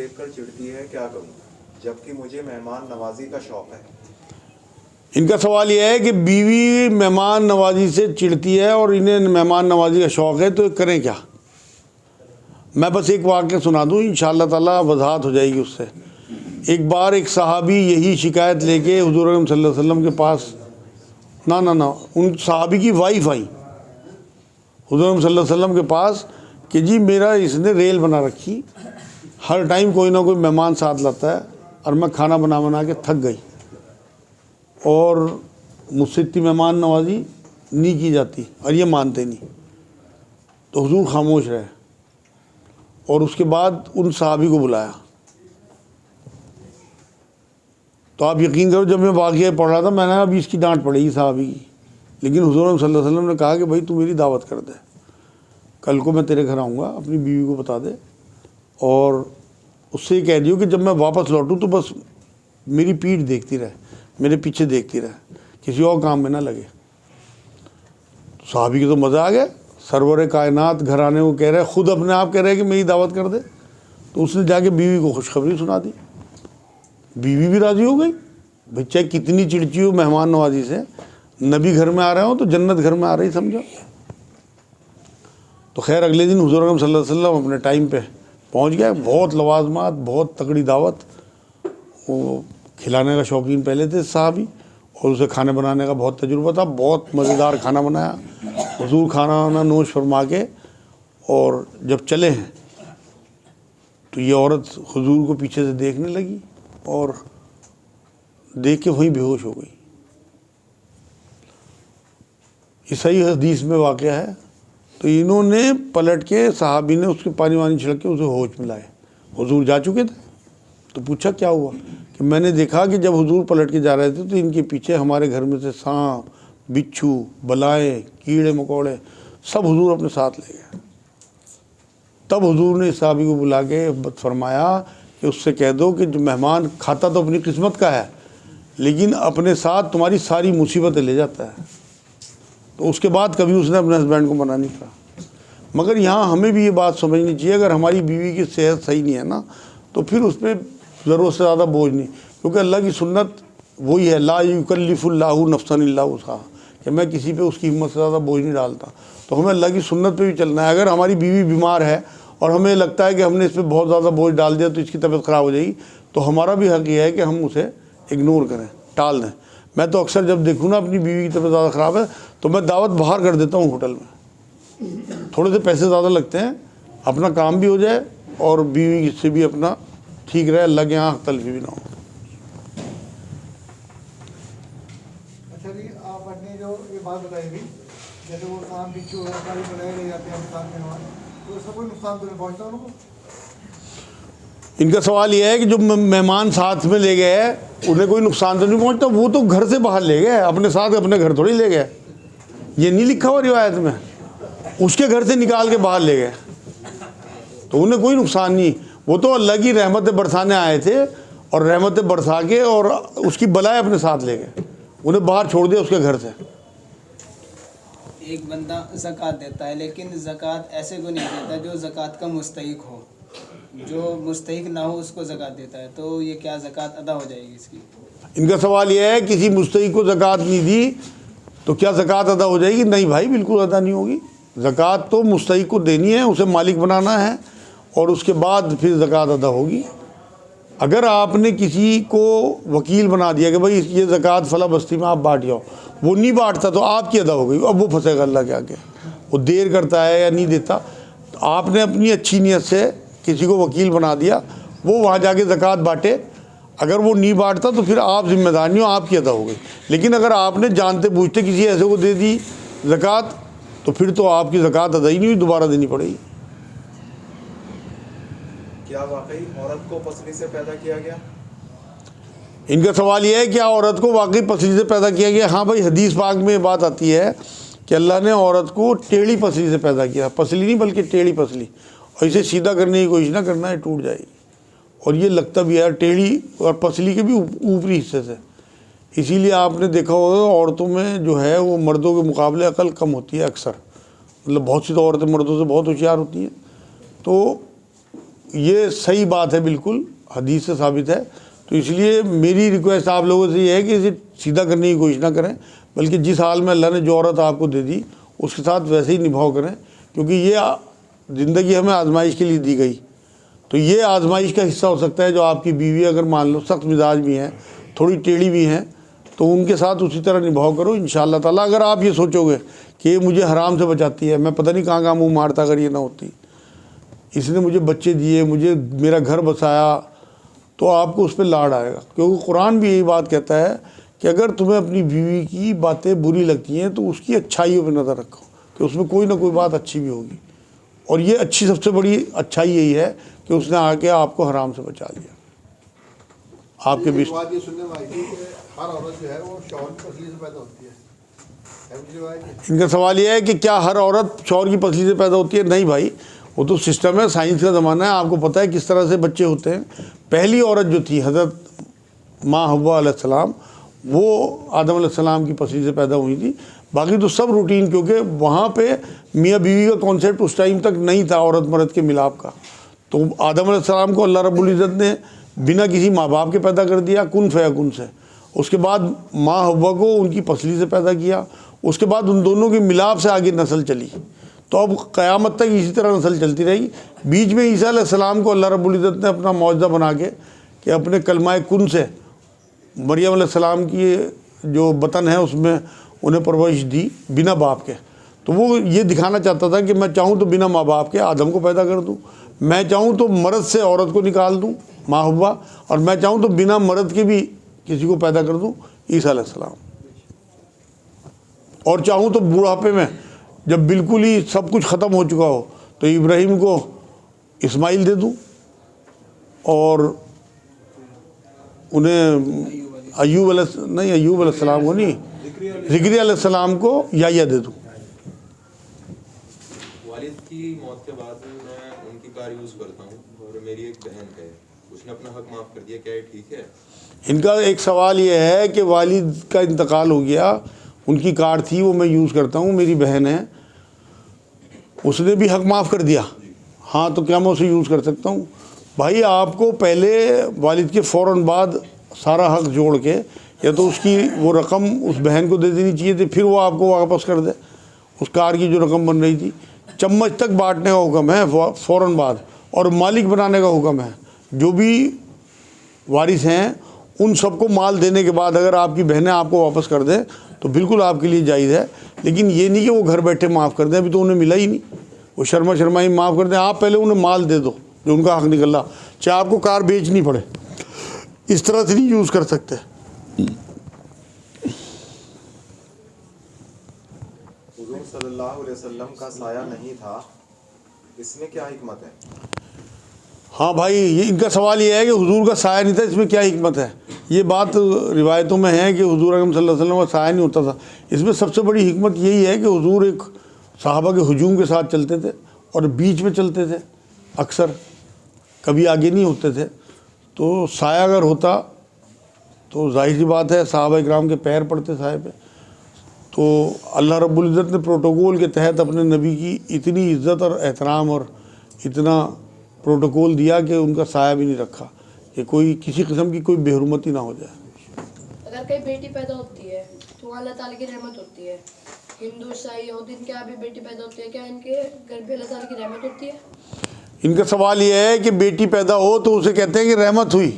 دیکھ کر چڑھتی ہے کیا کروں جبکہ مجھے مہمان نوازی کا شوق ہے۔ ان کا سوال یہ ہے کہ بیوی مہمان نوازی سے چڑھتی ہے اور انہیں مہمان نوازی کا شوق ہے تو کریں کیا؟ میں بس ایک واقعہ سنا دوں، انشاءاللہ تعالیٰ وضاحت ہو جائے گی اس سے۔ ایک بار ایک صحابی یہی شکایت لے کے حضور اکرم صلی اللہ علیہ وسلم کے پاس، نہ ان صحابی کی وائف آئی حضور اکرم صلی اللہ علیہ وسلم کے پاس کہ جی میرا اس نے ریل بنا رکھی، ہر ٹائم کوئی نہ کوئی مہمان ساتھ لاتا ہے اور میں کھانا بنا کے تھک گئی اور مجھ سے اتنی مہمان نوازی نہیں کی جاتی اور یہ مانتے نہیں۔ تو حضور خاموش رہے اور اس کے بعد ان صحابی کو بلایا۔ تو آپ یقین کرو جب میں واقعہ پڑھ رہا تھا میں نے ابھی اس کی ڈانٹ پڑے گی صحابی کی، لیکن حضور صلی اللہ علیہ وسلم نے کہا کہ بھائی تو میری دعوت کر دے، کل کو میں تیرے گھر آؤں گا، اپنی بیوی کو بتا دے اور اس سے یہ کہہ دیو کہ جب میں واپس لوٹوں تو بس میری پیٹھ دیکھتی رہے، میرے پیچھے دیکھتی رہے، کسی اور کام میں نہ لگے۔ صحابی کے تو مزہ آ گیا، سرور کائنات گھر آنے کو کہہ رہے، خود اپنے آپ کہہ رہے کہ میری دعوت کر دے۔ تو اس نے جا کے بیوی کو خوشخبری سنا دی، بیوی بھی راضی ہو گئی۔ بھئی چاہے کتنی چڑچی ہو مہمان نوازی سے، نبی گھر میں آ رہے ہوں تو جنت گھر میں آ رہی سمجھو۔ تو خیر اگلے دن حضور اکرم صلی اللہ علیہ وسلم اپنے ٹائم پہ پہنچ گئے، بہت لوازمات، بہت تگڑی دعوت۔ وہ کھلانے کا شوقین پہلے تھے صحابی اور اسے کھانے بنانے کا بہت تجربہ تھا، بہت مزیدار کھانا بنایا۔ حضور کھانا وانا نوش فرما کے اور جب چلے ہیں تو یہ عورت حضور کو پیچھے سے دیکھنے لگی اور دیکھ کے وہیں بے ہوش ہو گئی۔ یہ صحیح حدیث میں واقعہ ہے۔ تو انہوں نے پلٹ کے صحابی نے اس کے پانی وانی چھڑک کے اسے ہوش میں لائے، حضور جا چکے تھے۔ تو پوچھا کیا ہوا؟ کہ میں نے دیکھا کہ جب حضور پلٹ کے جا رہے تھے تو ان کے پیچھے ہمارے گھر میں سے سانپ، بچھو، بلائیں، کیڑے مکوڑے سب حضور اپنے ساتھ لے گئے۔ تب حضور نے صحابی کو بلا کے فرمایا کہ اس سے کہہ دو کہ جو مہمان کھاتا تو اپنی قسمت کا ہے لیکن اپنے ساتھ تمہاری ساری مصیبتیں لے جاتا ہے۔ تو اس کے بعد کبھی اس نے اپنے ہسبینڈ کو منع نہیں کہا۔ مگر یہاں ہمیں بھی یہ بات سمجھنی چاہیے، اگر ہماری بیوی کی صحت صحیح نہیں ہے نا تو پھر اس پہ ضرورت سے زیادہ بوجھ نہیں، کیونکہ اللہ کی سنت وہی ہے، لا یکلف اللہ نفسا الا وسعها، کہ میں کسی پہ اس کی ہمت سے زیادہ بوجھ نہیں ڈالتا۔ تو ہمیں اللہ کی سنت پہ بھی چلنا ہے۔ اگر ہماری بیوی بیمار ہے اور ہمیں لگتا ہے کہ ہم نے اس پہ بہت زیادہ بوجھ ڈال دیا تو اس کی طبیعت خراب ہو جائے گی، تو ہمارا بھی حق یہ ہے کہ ہم اسے اگنور کریں، ٹال دیں۔ میں تو اکثر جب دیکھوں نا اپنی بیوی کی طبیعت زیادہ خراب ہے تو میں دعوت باہر کر دیتا ہوں ہوٹل میں، تھوڑے سے پیسے زیادہ لگتے ہیں، اپنا کام بھی ہو جائے اور بیوی سے بھی اپنا ٹھیک رہے، اللہ کے یہاں تلفی بھی نہ ہو۔ اچھا جی، آپ نے جو یہ بات بتائی تھی جیسے وہ کام بچھو ہے ساری بنائے لے جاتے ہیں انسان کے نوان، تو اس کا کوئی نقصان تو نہیں پہنچتا ان کو؟ ان کا سوال یہ ہے کہ جو مہمان ساتھ میں لے گئے انہیں کوئی نقصان تو نہیں پہنچتا، وہ تو گھر سے باہر لے گئے، اپنے ساتھ اپنے گھر تھوڑی لے گئے، یہ نہیں لکھا ہوا روایت میں، اس کے گھر سے نکال کے باہر لے گئے، تو انہیں کوئی نقصان نہیں۔ وہ تو اللہ کی رحمتیں برسانے آئے تھے اور رحمتیں برسا کے اور اس کی بلائیں اپنے ساتھ لے گئے، انہیں باہر چھوڑ دیا اس کے گھر سے۔ ایک بندہ زکوٰۃ دیتا ہے لیکن زکوٰۃ ایسے کو نہیں دیتا جو زکوٰۃ کا مستحق ہو، جو مستحق نہ ہو اس کو زکوٰۃ دیتا ہے، تو یہ کیا زکوٰۃ ادا ہو جائے گی اس کی؟ ان کا سوال یہ ہے کسی مستحق کو زکوٰۃ نہیں دی تو کیا زکوٰۃ ادا ہو جائے گی؟ نہیں بھائی، بالکل ادا نہیں ہوگی۔ زکوٰۃ تو مستحق کو دینی ہے، اسے مالک بنانا ہے اور اس کے بعد پھر زکوٰۃ ادا ہوگی۔ اگر آپ نے کسی کو وکیل بنا دیا کہ بھائی یہ زکوٰۃ فلاں بستی میں آپ بانٹ جاؤ، وہ نہیں بانٹتا تو آپ کی ادا ہو گئی، اب وہ پھنسے گا اللہ کے آگے، وہ دیر کرتا ہے یا نہیں دیتا۔ تو آپ نے اپنی اچھی نیت سے کسی کو وکیل بنا دیا، وہ وہاں جا کے زکوٰۃ بانٹے، اگر وہ نہیں بانٹتا تو پھر آپ ذمہ دار نہیں ہو، آپ کی ادا ہو گئی۔ لیکن اگر آپ نے جانتے بوجھتے کسی ایسے کو دے دی زکوٰۃ تو پھر تو آپ کی زکوٰۃ ادا ہی نہیں ہوئی، دوبارہ دینی پڑے گی۔ کیا واقعی عورت کو پسلی سے پیدا کیا گیا؟ ان کا سوال یہ ہے کہ عورت کو واقعی پسلی سے پیدا کیا گیا؟ ہاں بھائی، حدیث پاک میں یہ بات آتی ہے کہ اللہ نے عورت کو ٹیڑھی پسلی سے پیدا کیا، پسلی نہیں بلکہ ٹیڑھی پسلی، اور اسے سیدھا کرنے کی کوشش نہ کرنا، یہ ٹوٹ جائے گی۔ اور یہ لگتا بھی ہے ٹیڑھی اور پسلی کے بھی اوپری حصے سے، اسی لیے آپ نے دیکھا ہوگا عورتوں میں جو ہے وہ مردوں کے مقابلے عقل کم ہوتی ہے اکثر، مطلب بہت سی تو عورتیں مردوں سے بہت ہوشیار ہوتی ہیں۔ تو یہ صحیح بات ہے، بالکل حدیث سے ثابت ہے. تو اس لیے میری ریکویسٹ آپ لوگوں سے یہ ہے کہ اسے سیدھا کرنے کی کوشش نہ کریں، بلکہ جس حال میں اللہ نے جو عورت آپ کو دے دی اس کے ساتھ ویسے ہی نبھاؤ کریں، کیونکہ یہ زندگی ہمیں آزمائش کے لیے دی گئی. تو یہ آزمائش کا حصہ ہو سکتا ہے. جو آپ کی بیوی اگر مان لو سخت مزاج بھی ہیں، تھوڑی ٹیڑھی بھی ہیں، تو ان کے ساتھ اسی طرح نبھاؤ کرو انشاءاللہ تعالیٰ. اگر آپ یہ سوچو گے کہ یہ مجھے حرام سے بچاتی ہے، میں پتہ نہیں کہاں کہاں منہ مارتا اگر یہ نہ ہوتی، اس نے مجھے بچے دیے، مجھے میرا گھر بسایا، تو آپ کو اس پہ لاڈ آئے گا. کیونکہ قرآن بھی یہی بات کہتا ہے کہ اگر تمہیں اپنی بیوی کی باتیں بری لگتی ہیں تو اس کی اچھائیوں پہ نظر رکھو کہ اس میں کوئی نہ کوئی بات اچھی بھی ہوگی. اور یہ اچھی سب سے بڑی اچھائی یہی ہے کہ اس نے آ کے آپ کو حرام سے بچا لیا. آپ کے بیچ بات یہ سننے میں آئی تھی کہ ہر عورت جو ہے وہ شوہر کی پسلی سے پیدا ہوتی ہے. ان کا سوال یہ ہے کہ کیا ہر عورت شوہر کی پسلی سے پیدا ہوتی ہے؟ نہیں بھائی، وہ تو سسٹم ہے، سائنس کا زمانہ ہے. آپ کو پتہ ہے کس طرح سے بچے ہوتے ہیں. پہلی عورت جو تھی حضرت ماں حوا علیہ السلام، وہ آدم علیہ السلام کی پسلی سے پیدا ہوئی تھی. باقی تو سب روٹین، کیونکہ وہاں پہ میاں بیوی کا کانسیپٹ اس ٹائم تک نہیں تھا عورت مرد کے ملاپ کا. تو آدم علیہ السلام کو اللہ رب العزت نے بنا کسی ماں باپ کے پیدا کر دیا، کن فیکن سے. اس کے بعد ماں حوا کو ان کی پسلی سے پیدا کیا. اس کے بعد ان دونوں کے ملاپ سے آگے نسل چلی. تو اب قیامت تک اسی طرح نسل چلتی رہے گی. بیچ میں عیسیٰ علیہ السلام کو اللہ رب العزت نے اپنا معجزہ بنا کے کہ اپنے کلمہ کن سے مریم علیہ السلام کی جو بطن ہے اس میں انہیں پرورش دی بنا باپ کے. تو وہ یہ دکھانا چاہتا تھا کہ میں چاہوں تو بنا ماں باپ کے آدم کو پیدا کر دوں، میں چاہوں تو مرد سے عورت کو نکال دوں ماں حوا، اور میں چاہوں تو بنا مرد کے بھی کسی کو پیدا کر دوں عیسیٰ علیہ السلام. اور چاہوں تو بوڑھاپے میں جب بالکل ہی سب کچھ ختم ہو چکا ہو تو ابراہیم کو اسماعیل دے دوں، اور انہیں ایوب علیہ السلام کو نہیں، زکریا علیہ السلام کو یحییٰ دے دوں. والد کی موت کے بعد میں ان کی کار یوز کرتا ہوں، اور میری ایک بہن ہے، اس نے اپنا حق معاف کر دیا، کیا یہ ٹھیک ہے؟ ان کا ایک سوال یہ ہے کہ والد کا انتقال ہو گیا، ان کی کار تھی وہ میں یوز کرتا ہوں، میری بہن ہے، اس نے بھی حق معاف کر دیا. ہاں تو کیا میں اسے یوز کر سکتا ہوں؟ بھائی آپ کو پہلے والد کے فوراً بعد سارا حق جوڑ کے یا تو اس کی وہ رقم اس بہن کو دے دینی چاہیے تھی، پھر وہ آپ کو واپس کر دے اس کار کی جو رقم بن رہی تھی. چمچ تک بانٹنے کا حکم ہے فوراً بعد، اور مالک بنانے کا حکم ہے. جو بھی وارث ہیں ان سب کو مال دینے کے بعد اگر آپ کی بہنیں آپ کو واپس کر دیں تو بالکل آپ کے لیے جائز ہے. لیکن یہ نہیں کہ وہ گھر بیٹھے معاف کر دیں، ابھی تو انہیں ملا ہی نہیں، وہ شرمائی معاف کر دیں. آپ پہلے انہیں مال دے دو جو ان کا حق نکل رہا، چاہے آپ کو کار بیچنی پڑے. اس طرح سے نہیں یوز کر سکتے. حضور صلی اللہ علیہ وسلم کا سایہ نہیں تھا، اس میں کیا حکمت ہے؟ ہاں بھائی، یہ ان کا سوال یہ ہے کہ حضور کا سایہ نہیں تھا، اس میں کیا حکمت ہے. یہ بات روایتوں میں ہے کہ حضور اکرم صلی اللہ علیہ وسلم کا سایہ نہیں ہوتا تھا. اس میں سب سے بڑی حکمت یہی ہے کہ حضور ایک صحابہ کے ہجوم کے ساتھ چلتے تھے اور بیچ میں چلتے تھے، اکثر کبھی آگے نہیں ہوتے تھے. تو سایہ اگر ہوتا تو ظاہر سی بات ہے صحابہ اکرام کے پیر پڑتے سائے پہ. تو اللہ رب العزت نے پروٹوکول کے تحت اپنے نبی کی اتنی عزت اور احترام اور اتنا پروٹوکول دیا کہ ان کا سایہ بھی نہیں رکھا کہ کوئی کسی قسم کی کوئی بے حرمتی نہ ہو جائے. اگر کوئی بیٹی پیدا ہوتی ہے تو اللہ تعالیٰ کی رحمت ہوتی ہے. ہندو عیسائی یہودی ان کے یہاں بھی بیٹی پیدا ہوتی ہے، کیا ان کے گھر پہ اللہ تعالیٰ کی رحمت ہوتی ہے؟ ان کا سوال یہ ہے کہ بیٹی پیدا ہو تو اسے کہتے ہیں کہ رحمت ہوئی.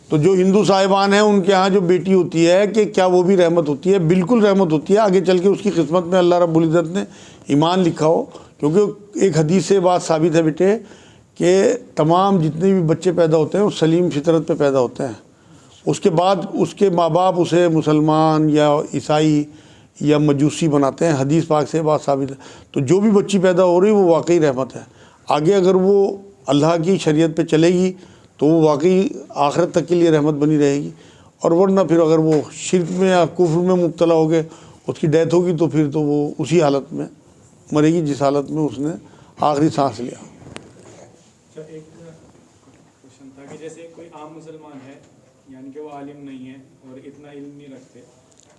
تو جو ہندو صاحبان ہیں ان کے ہاں جو بیٹی ہوتی ہے کہ کیا وہ بھی رحمت ہوتی ہے؟ بالکل رحمت ہوتی ہے. آگے چل کے اس کی قسمت میں اللہ رب العزت نے ایمان لکھا ہو. کیونکہ ایک حدیث سے بات ثابت ہے بیٹے کہ تمام جتنے بھی بچے پیدا ہوتے ہیں وہ سلیم فطرت پہ پیدا ہوتے ہیں. اس کے بعد اس کے ماں باپ اسے مسلمان یا عیسائی یا مجوسی بناتے ہیں. حدیث پاک سے بات ثابت ہے. تو جو بھی بچی پیدا ہو رہی وہ واقعی رحمت ہے. آگے اگر وہ اللہ کی شریعت پہ چلے گی تو وہ واقعی آخرت تک کے لیے رحمت بنی رہے گی. اور ورنہ پھر اگر وہ شرک میں یا کفر میں مبتلا ہو گئے، اس کی ڈیتھ ہوگی تو پھر تو وہ اسی حالت میں مرے گی جس حالت میں اس نے آخری سانس لیا. ایک کوشچن تھا کہ جیسے کوئی عام مسلمان ہے، یعنی کہ وہ عالم نہیں ہے اور اتنا علم نہیں رکھتے،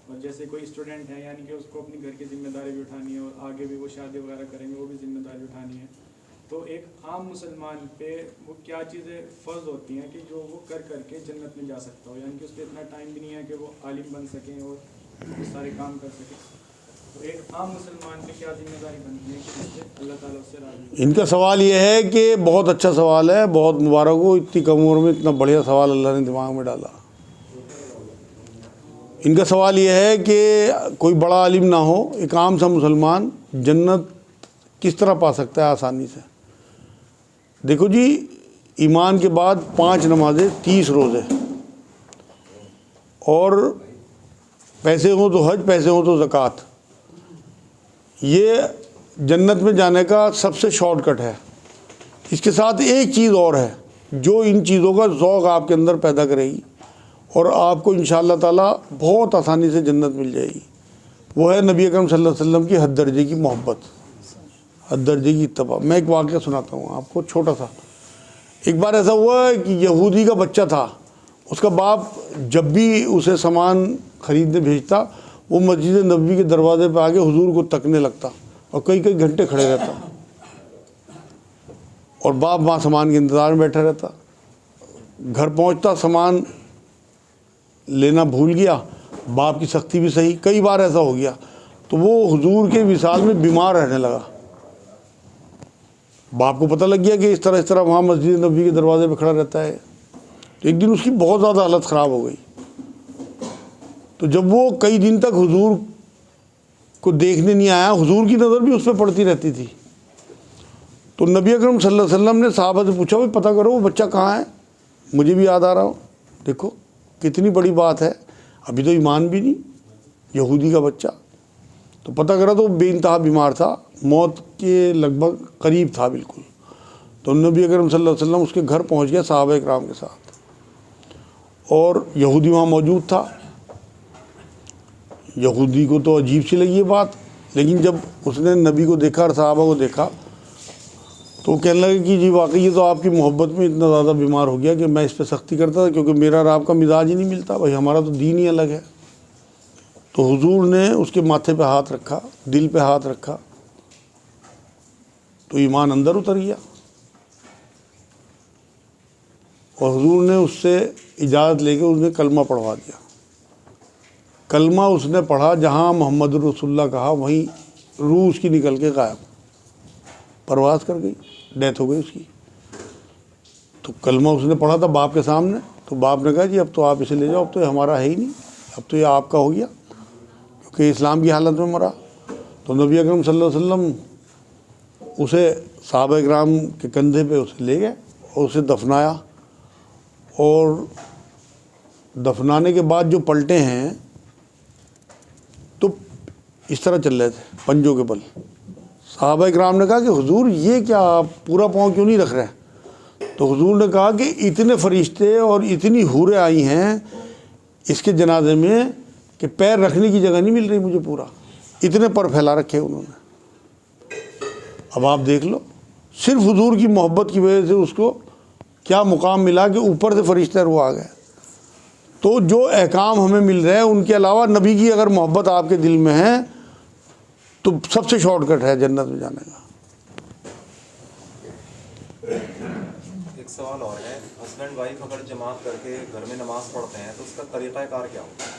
اور جیسے کوئی اسٹوڈنٹ ہے یعنی کہ اس کو اپنی گھر کی ذمہ داری بھی اٹھانی ہے اور آگے بھی وہ شادی وغیرہ کریں گے وہ بھی ذمہ داری اٹھانی ہے، تو ایک عام مسلمان پہ وہ کیا چیزیں فرض ہوتی ہیں کہ جو وہ کر کے جنت میں جا سکتا ہو، یعنی کہ اس پہ اتنا ٹائم بھی نہیں ہے کہ وہ عالم بن سکیں اور سارے کام کر سکیں، تو ایک عام مسلمان پہ کیا ذمہ داری بنتی ہے کہ جس سے اللہ تعالیٰ اس سے راضی ہو؟ ان کا سوال یہ ہے کہ بہت اچھا سوال ہے، بہت مبارک ہو، اتنی کم عمر میں اتنا بڑھیا سوال اللہ نے دماغ میں ڈالا۔ ان کا سوال یہ ہے کہ کوئی بڑا عالم نہ ہو، ایک عام سا مسلمان جنت کس طرح پا سکتا ہے آسانی سے؟ دیکھو جی، ایمان کے بعد 5 نمازیں، 30 روزے، اور پیسے ہوں تو حج، پیسے ہوں تو زکوٰۃ، یہ جنت میں جانے کا سب سے شارٹ کٹ ہے۔ اس کے ساتھ ایک چیز اور ہے جو ان چیزوں کا ذوق آپ کے اندر پیدا کرے گی اور آپ کو انشاءاللہ تعالیٰ بہت آسانی سے جنت مل جائے گی، وہ ہے نبی اکرم صلی اللہ علیہ وسلم کی حد درجے کی محبت، حد درجے کی اتباع۔ میں ایک واقعہ سناتا ہوں آپ کو، چھوٹا سا۔ ایک بار ایسا ہوا ہے کہ یہودی کا بچہ تھا، اس کا باپ جب بھی اسے سامان خریدنے بھیجتا وہ مسجد نبوی کے دروازے پہ آ کے حضور کو تکنے لگتا اور کئی گھنٹے کھڑے رہتا، اور باپ وہاں سامان کے انتظار میں بیٹھا رہتا۔ گھر پہنچتا، سامان لینا بھول گیا، باپ کی سختی بھی صحیح، کئی بار ایسا ہو گیا، تو وہ حضور کے وصال میں بیمار رہنے لگا۔ باپ کو پتہ لگ گیا کہ اس طرح وہاں مسجد نبوی کے دروازے پہ کھڑا رہتا ہے، تو ایک دن اس کی بہت زیادہ حالت خراب ہو گئی۔ تو جب وہ کئی دن تک حضور کو دیکھنے نہیں آیا، حضور کی نظر بھی اس پہ پڑتی رہتی تھی، تو نبی اکرم صلی اللہ علیہ وسلم نے صحابہ سے پوچھا، بھائی پتہ کرو وہ بچہ کہاں ہے، مجھے بھی یاد آ رہا ہو۔ دیکھو کتنی بڑی بات ہے، ابھی تو ایمان بھی نہیں، یہودی کا بچہ، تو پتہ کرا تو بے انتہا بیمار تھا، موت کے لگ بھگ قریب تھا بالکل۔ تو نبی اکرم صلی اللہ علیہ وسلم اس کے گھر پہنچ گیا صحابہ اکرام کے ساتھ، اور یہودی وہاں موجود تھا۔ یہودی کو تو عجیب سی لگی یہ بات، لیکن جب اس نے نبی کو دیکھا اور صحابہ کو دیکھا تو وہ کہنے لگے کہ جی واقعی یہ تو آپ کی محبت میں اتنا زیادہ بیمار ہو گیا کہ میں اس پہ سختی کرتا تھا، کیونکہ میرا اور آپ کا مزاج ہی نہیں ملتا، بھائی ہمارا تو دین ہی الگ ہے۔ تو حضور نے اس کے ماتھے پہ ہاتھ رکھا، دل پہ ہاتھ رکھا، تو ایمان اندر اتر گیا، اور حضور نے اس سے اجازت لے کے اس نے کلمہ پڑھوا دیا۔ کلمہ اس نے پڑھا، جہاں محمد رسول اللہ کہا وہیں روح اس کی نکل کے غائب، پرواز کر گئی، ڈیتھ ہو گئی اس کی۔ تو کلمہ اس نے پڑھا تھا باپ کے سامنے، تو باپ نے کہا جی اب تو آپ اسے لے جاؤ، اب تو یہ ہمارا ہے ہی نہیں، اب تو یہ آپ کا ہو گیا، کیونکہ اسلام کی حالت میں مرا۔ تو نبی اکرم صلی اللہ علیہ وسلم اسے صحابہ اکرام کے کندھے پہ اسے لے گئے اور اسے دفنایا، اور دفنانے کے بعد جو پلٹے ہیں تو اس طرح چل رہے تھے پنجوں کے بل۔ صحابہ اکرام نے کہا کہ حضور یہ کیا، آپ پورا پاؤں کیوں نہیں رکھ رہے؟ تو حضور نے کہا کہ اتنے فرشتے اور اتنی حوریں آئی ہیں اس کے جنازے میں کہ پیر رکھنے کی جگہ نہیں مل رہی مجھے، پورا اتنے پر پھیلا رکھے انہوں نے۔ اب آپ دیکھ لو، صرف حضور کی محبت کی وجہ سے اس کو کیا مقام ملا کہ اوپر سے فرشتے وہ آ گئے۔ تو جو احکام ہمیں مل رہے ہیں ان کے علاوہ نبی کی اگر محبت آپ کے دل میں ہے تو سب سے شارٹ کٹ ہے جنت میں جانے کا۔ ایک سوال اور ہے، ہسبینڈ وائف اگر جماعت کر کے گھر میں نماز پڑھتے ہیں تو اس کا طریقہ کار کیا ہوگا؟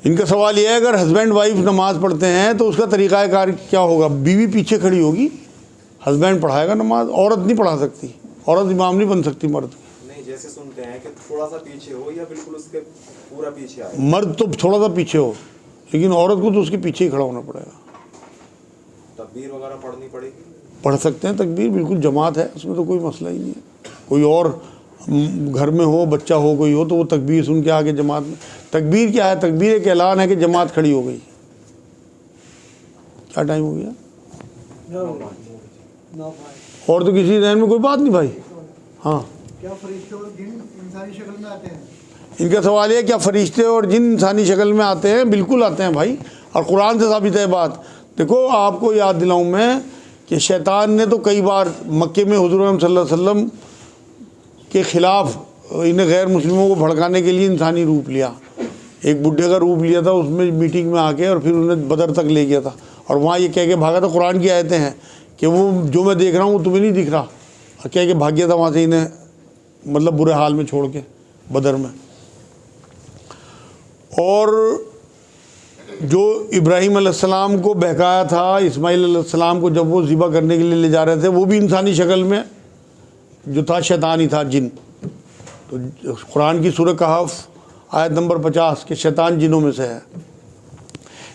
ان کا سوال یہ ہے اگر ہسبینڈ وائف نماز پڑھتے ہیں تو اس کا طریقہ کار کیا ہوگا؟ بیوی پیچھے کھڑی ہوگی، ہسبینڈ پڑھائے گا نماز، عورت نہیں پڑھا سکتی، عورت امام نہیں بن سکتی مرد۔ نہیں، جیسے سنتے ہیں کہ تھوڑا سا پیچھے ہو یا بالکل اس کے پورا پیچھے آئے۔ مرد تو تھوڑا سا پیچھے ہو، لیکن عورت کو تو اس کے پیچھے ہی کھڑا ہونا پڑے گا۔ تکبیر وغیرہ پڑھنی پڑے گی؟ پڑھ سکتے ہیں تکبیر، بالکل جماعت ہے، اس میں تو کوئی مسئلہ ہی نہیں ہے۔ کوئی اور گھر میں ہو، بچہ ہو، کوئی ہو، تو وہ تکبیر سن کے آگے جماعت میں۔ تکبیر کیا ہے؟ تکبیر ایک اعلان ہے کہ جماعت کھڑی ہو گئی۔ کیا ٹائم ہو گیا؟ اور تو کسی ذہن میں کوئی بات نہیں بھائی؟ ہاں، کیا فرشتے اور جن انسانی شکل میں آتے ہیں؟ ان کا سوال یہ کیا فرشتے اور جن انسانی شکل میں آتے ہیں؟ بالکل آتے ہیں بھائی، اور قرآن سے ثابت ہے بات۔ دیکھو آپ کو یاد دلاؤں میں کہ شیطان نے تو کئی بار مکے میں حضور صلی اللہ علیہ وسلم کے خلاف انہیں غیر مسلموں کو بھڑکانے کے لیے انسانی روپ لیا۔ ایک بڈھے کا روپ لیا تھا اس میں میٹنگ میں آ کے، اور پھر انہیں بدر تک لے گیا تھا، اور وہاں یہ کہہ کے بھاگا تھا۔ قرآن کی آیتیں ہیں کہ وہ جو میں دیکھ رہا ہوں وہ تمہیں نہیں دکھ رہا, کیا کہ بھاگ گیا تھا وہاں سے انہیں مطلب برے حال میں چھوڑ کے بدر میں. اور جو ابراہیم علیہ السلام کو بہکایا تھا اسماعیل علیہ السلام کو جب وہ ذبح کرنے کے لیے لے جا رہے تھے, وہ بھی انسانی شکل میں جو تھا شیطان ہی تھا, جن. تو قرآن کی سورہ کہف آیت نمبر 50 کہ شیطان جنوں میں سے ہے.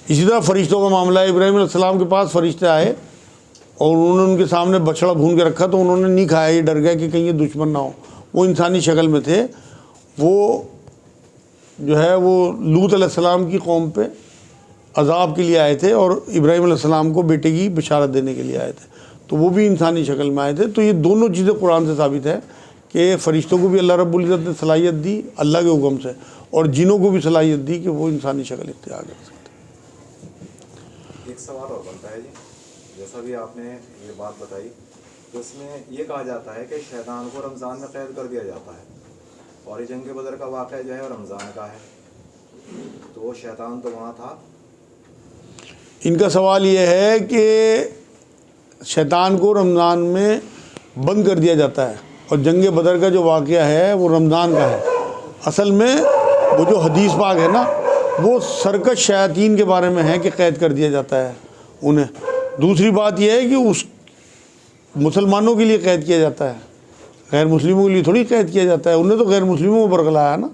اسی طرح فرشتوں کا معاملہ ہے. ابراہیم علیہ السلام کے پاس فرشتے آئے اور انہوں نے ان کے سامنے بچڑا بھون کے رکھا تو انہوں نے نہیں کھایا, یہ ڈر گیا کہ کہیں یہ دشمن نہ ہو. وہ انسانی شکل میں تھے. وہ جو ہے وہ لوط علیہ السلام کی قوم پہ عذاب کے لیے آئے تھے اور ابراہیم علیہ السلام کو بیٹے کی بشارت دینے کے لیے آئے تھے, تو وہ بھی انسانی شکل میں آئے تھے. تو یہ دونوں چیزیں قرآن سے ثابت ہے کہ فرشتوں کو بھی اللہ رب العزت نے صلاحیت دی اللہ کے حکم سے, اور جنوں کو بھی صلاحیت دی کہ وہ انسانی شکل اختیار کر سکتے. ایک سوال اور بنتا ہے جی, جیسا بھی آپ نے یہ بات بتائی تو اس میں یہ کہا جاتا ہے کہ شیطان کو رمضان میں قید کر دیا جاتا ہے, اور یہ جنگ بدر کا واقعہ جو ہے وہ رمضان کا ہے, تو وہ شیطان تو وہاں تھا. ان کا سوال یہ ہے کہ شیطان کو رمضان میں بند کر دیا جاتا ہے, اور جنگ بدر کا جو واقعہ ہے وہ رمضان کا ہے. اصل میں وہ جو حدیث پاک ہے نا, وہ سرکش شیاطین کے بارے میں ہے کہ قید کر دیا جاتا ہے انہیں. دوسری بات یہ ہے کہ اس مسلمانوں کے لیے قید کیا جاتا ہے, غیر مسلموں کے لیے تھوڑی قید کیا جاتا ہے. انہیں تو غیر مسلموں کو برگلایا نا,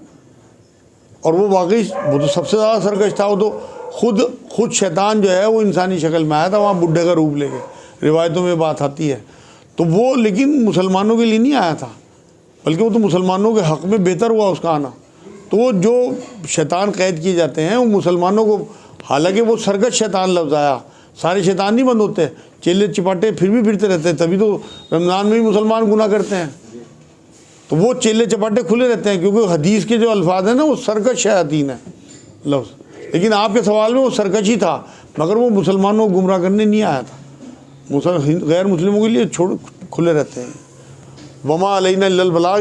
اور وہ واقعی وہ تو سب سے زیادہ سرکش تھا. وہ تو خود شیطان جو ہے وہ انسانی شکل میں آیا تھا, وہاں بڈھے کا روپ لے کے, روایتوں میں بات آتی ہے. تو وہ لیکن مسلمانوں کے لیے نہیں آیا تھا, بلکہ وہ تو مسلمانوں کے حق میں بہتر ہوا اس کا آنا. تو وہ جو شیطان قید کیے جاتے ہیں وہ مسلمانوں کو, حالانکہ وہ سرکش شیطان لفظ آیا, سارے شیطان نہیں بند ہوتے, چیلے چپاٹے پھر بھی پھرتے رہتے ہیں, تبھی تو رمضان میں بھی مسلمان گناہ کرتے ہیں. تو وہ چیلے چپاٹے کھلے رہتے ہیں کیونکہ حدیث کے جو الفاظ ہیں نا وہ سرکش شیاطین ہے لفظ. لیکن آپ کے سوال میں وہ سرکش ہی تھا, مگر وہ مسلمانوں کو گمراہ کرنے نہیں آیا تھا. غیر مسلموں کے لیے کھلے رہتے ہیں. وما علینا الا البلاغ.